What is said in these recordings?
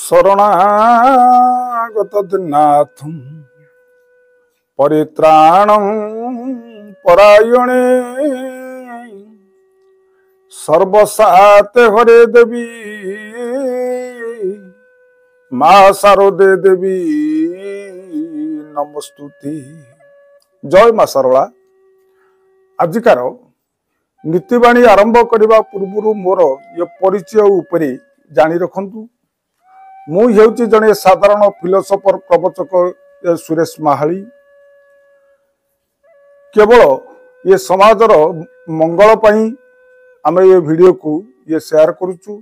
शरणागतनाथं परित्राणं परायणे सर्वसाते हरे देवी माँ शारदे देवी नमस्तुति। जय माँ शारदा। आजिकार नीतिवाणी आरंभ करने पूर्व मोर ये परिचय उपरे जानी रखंतु। मु हेउची जने साधारण फिलोसोफर प्रवचक सुरेश महाली। केवल ये समाजर मंगल पाई आमे ये वीडियो को ये शेयर करूचु।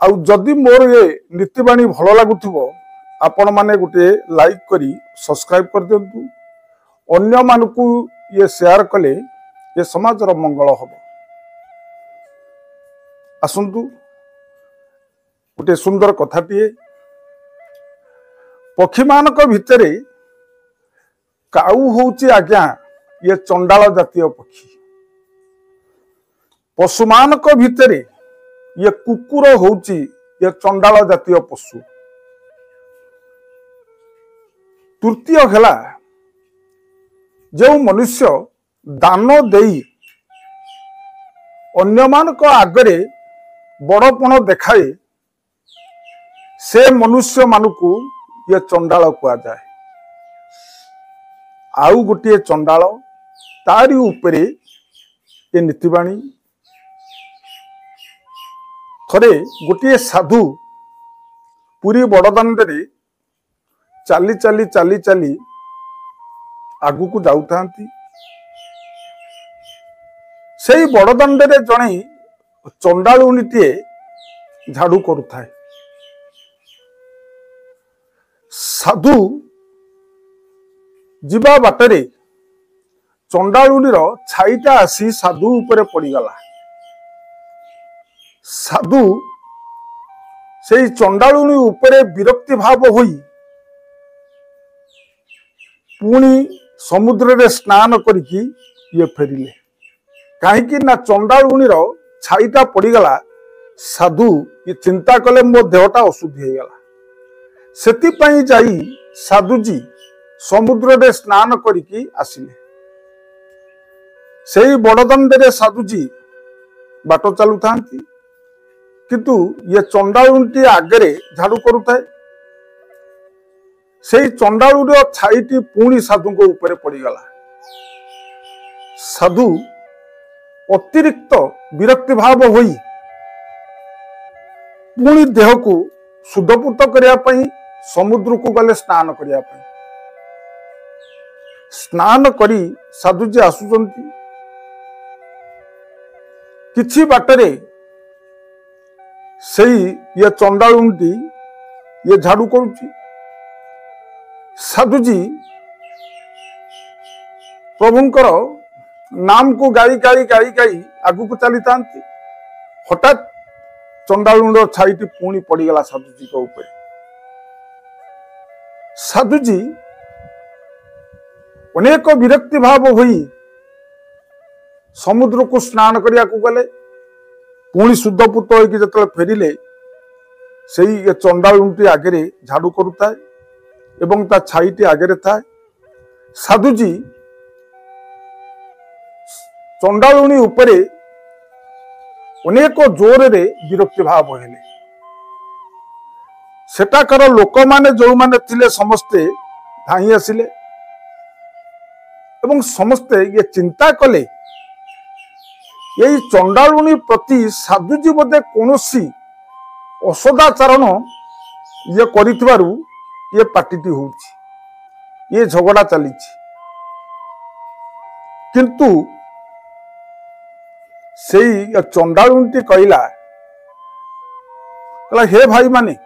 आउ जदि मोर ये नीतिवाणी भल लागुथिबो आपण माने गुटे लाइक करी सब्सक्राइब कर दियंतु। अन्य मानकु ये शेयर कले ये समाजर मंगल हबो। आसंतु गोटे सुंदर कथाटीए। पक्षी मानक भितरे काऊ होउची आज्ञा ये चंडाल जातीय पक्षी। पशु मानक भितरे ये कुकुर होउची ये चंडाल जातीय पशु। तृतीय हेला जो मनुष्य दान देई अन्य मानक आगरे बड़पण देखाए से मनुष्य मानकु ये चंडाल कुआ जाए। आउ गोटे चंडाल तारी उपरे ये नीतिवाणी। थरे गोटे साधु पुरी बड़दाण्डे चाली चाली चाली चाली आगु को जाउथांती। सेई बड़दाण्डे जणे चंडालुणीटे झाड़ू करुथाए। साधु जीवा बाटरे चंडालुणीर छाईटा आसी साधु उपरे पड़ीगला। साधु से चंडालुणी उपरे विरक्ति भाव होई पुणी समुद्र रे स्नान करिकी ये फेरिले। कहीं ना चंडालुणीर छाईटा पड़ीगला। साधु ये चिंता कले मो देहटा अशुद्धि हो गला। सेतिपाई जाई साधुजी समुद्र रे स्नान करिकी आसिले। सेई बड़दाण्डे साधुजी बाट चालू थांती किंतु ये चंडालुणी आगे झाड़ू करुथाए। सेई चंडालुणी छाईटी पुणी साधु को ऊपर पड़ीगला। साधु अतिरिक्त विरक्ति भाव होई पुणी देह को शुद्धपूत करने समुद्र को गले स्नान करने। स्नान करी साधुजी आसुचंती। किछि बाटरे सेई ये चंडालुणी ये झाड़ू करुची। साधुजी प्रभुंकर नाम को गाई गाई गाई गाई आगु को चली थांती। हठात चंडालुणी छाईटी पुणी पड़ीगला साधुजी के ऊपर। साधुजी अनेक विरक्ति भाव होई समुद्र को स्नान करिया को गले। पुणी शुद्धपूत होइकी जतले फेरिले सेई ये चंडालुणी आगे झाड़ू करुथाए एवं ता छाईटी आगे थाए। साधुजी चंडालुणी उपरे अनेक जोर रे विरक्ति भाव हेले। सेटाकर लोक माने जो माने थिले समस्ते धाई आसिले एवं समस्ते ये चिंता कले यही चंडालुणी प्रति साधुजी बोधे कौनसी असदाचरण ये करिथिबारु ये पाटिटी होउची, ये झगड़ा चलीची। किंतु सेई चंडालुणी कहला हे भाई माने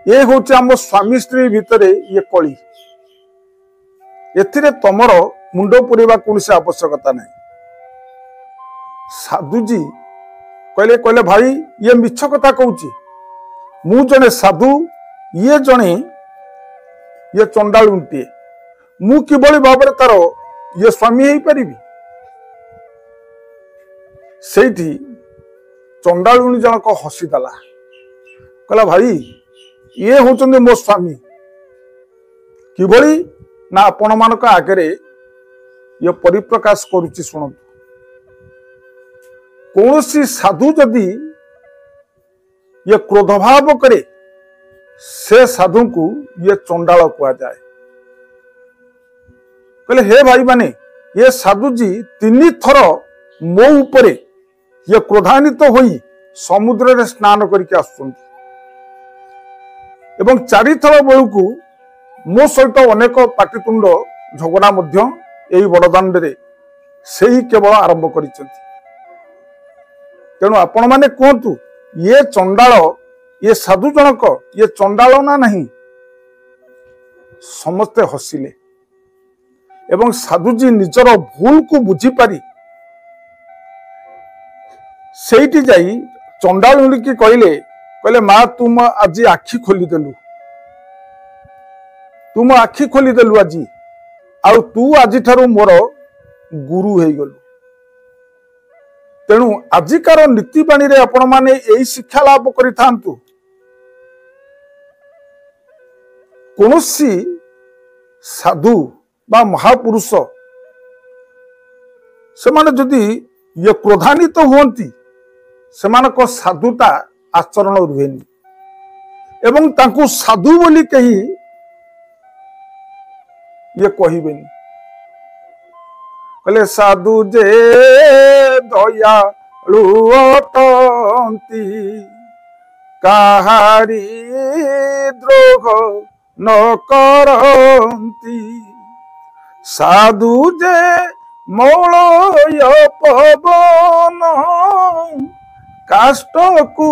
ये होचे आम स्वामी स्त्री भितरे ये कली। एथिरे तमर मुंड पुरेबा कोनसी आवश्यकता नहीं। साधुजी कहले कहले भाई ये मिछ कथा कहूची। मु जने साधु ये जने ये चंडालुणी मु किभली भाबरे तार ये स्वामी हेई परिबी। सेठी चंडालुणी जनक हसीदेला। कहला भाई ये होचंदे मो स्वामी किभली ना आपण मानक आगे ये परिप्रकाश करुच्ची शुणु कौन साधु जदि ये क्रोध भाव करे से साधु को ये चंडाल कहा जाए। कहले हे भाई माने ये साधु जी 3 थर मो उपरे ये क्रोधान्वित होई समुद्र रे स्नान करके आसुचंती एवं 4 थर बेलू मो सहित अनेक पाटितुंड झगड़ा मध्य यही बड़दाण्ड रे से ही केवल आरंभ करिसेंती। तेणु आपण माने कहतु ये चंडाल ये साधु जनक ये चंडाल ना नहीं समस्ते हसिले एवं साधुजी निजर भूल को बुझी पारी सेठी जाई चंडाल की कहले माँ तुम आज आखि खोलीदेलु तुम आखि खोलीदेलु आज आउ तू आज ठारू मोर गुरु है गलु। तेणु आजिकार नीतिबाणी रे आपण माने यही शिक्षा लाभ करिथांतु कोनोसी साधु बा महापुरुष से माने जदि ये क्रोधान्वित हुअंती सेमानक साधुता आचरण रुहेनी एवं तांकु साधु बोली कही ये कहिबेनी। कहले साधु जे दयालु अटंती काहारी द्रोह न करंती साधु जे मौलय पवन काष्ट को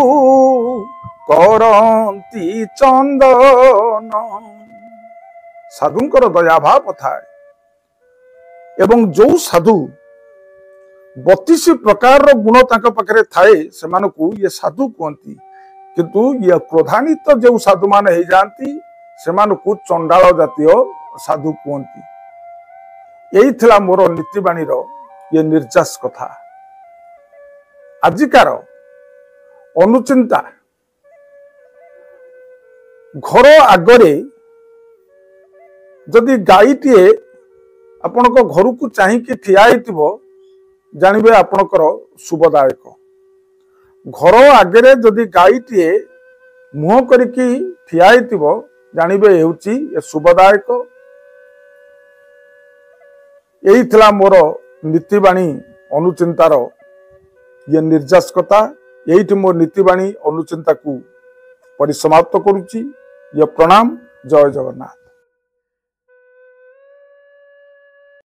करंती चंदन। साधुंकर दया भाव थाए एवं जो साधु 32 प्रकार गुण तांका पाखरे थाए से मानकु ये साधु कहती किंतु ये क्रोधान्वित जो साधु मान हो जाती से मानकु चंडाल जातीय साधु कहती। यही थिला मोर नीतिबाणी ये निर्जास कथा। आजिकार अनुचिंता घर आगरे जदि गाईटीए आपण घर को चाहिए ठिया जानवे आपणकर शुभदायक। घर आगे जदि गाईटीए मुह करके ठिया जानवे ये शुभदायक। यही थिला मोर नीतिबाणी अनुचिंतार ये निर्जासकता। यही मोर नीतिबाणी अनुचिंता को परिसमाप्त करुच्ची। ये प्रणाम। जय जगन्नाथ।